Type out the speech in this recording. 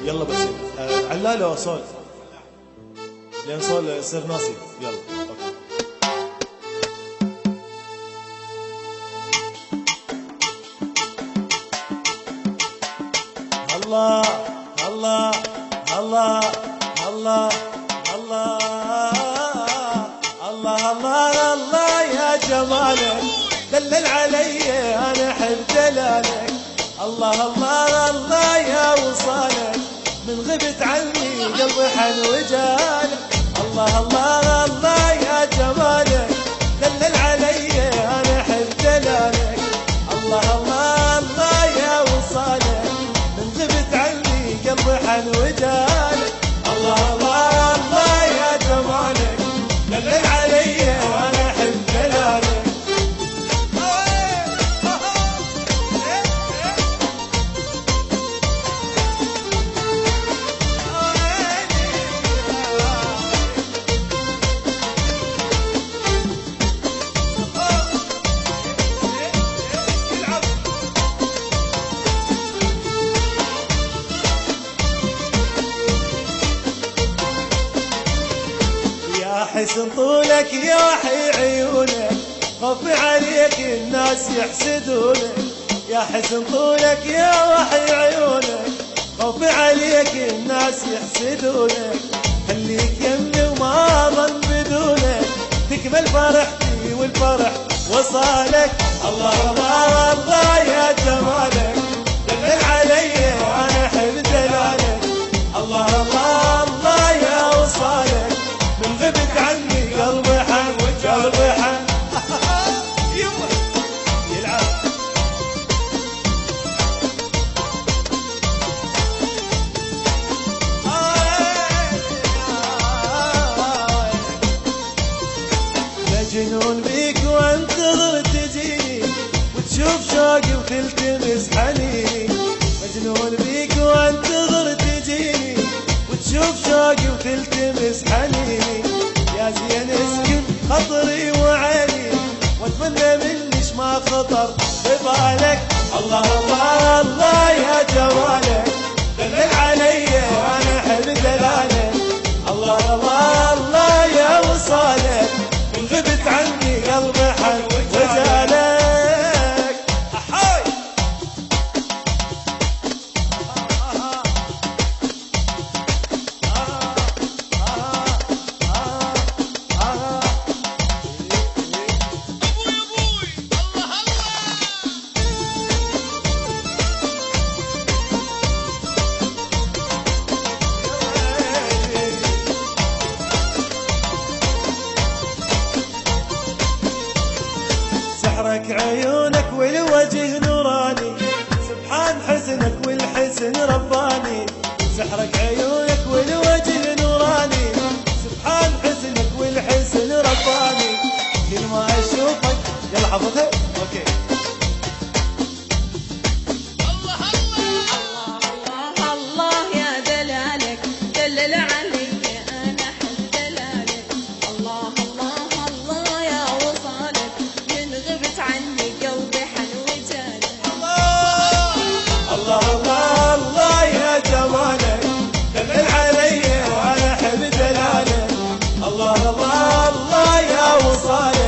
يلا بس علالة صول لين صول يصير ناسي. يلا اوكي. الله الله الله الله الله الله الله الله يا جمالك دلل علي انا احب دلالك. الله الله الله يا وصالك من غبت عني قلبي حن وجالك. الله الله الله يا جمالك دلل علي انا احب دلالك. الله الله الله يا وصالك من غبت عني قلبي حن وجالك. الله الله الله يا جمالك دلل علي وانا احب دلالك. يا حسن طولك يا حي عيونك خفي عليك الناس يحسدونك. يا حسن طولك يا وحي عيونك خفي عليك الناس يحسدونك. خليك يمي وما ظن بدونك تكمل فرحتي والفرح وصالك. الله الله الله يا جمالك دلل علي وانا احب دلالك. الله الله الله يا وصالك من غبت عني قلبي حن قلبي حن يلعب. مجنون بيك وانتظر تجيني وتشوف شوقي وتلتمس حنيني. مجنون بيك وانتظر تجيني وتشوف شوقي وتلتمس حنيني. يا زين اسكن خطري وعيني واتمنى منيش ما خطر ببالك. الله الله الله يا جمالك دلل علي وانا احب دلالك. الله الله الله يا وصالك من غبت عني قلبي حن وجالك. احاي سحرك عيونك والوجه نوراني سبحان حسنك والحسن رباني. سحرك عيونك والوجه نوراني سبحان حسنك والحسن رباني. كل ما اشوفك يلا حفظها اوكي. الله الله الله الله يا دلالك دلل علي انا احب دلالك. الله الله الله يا وصالك من غبت عني قلبي حن وجالك. الله الله الله يا جمالك دلل علي وانا احب دلالك. الله الله الله يا وصالك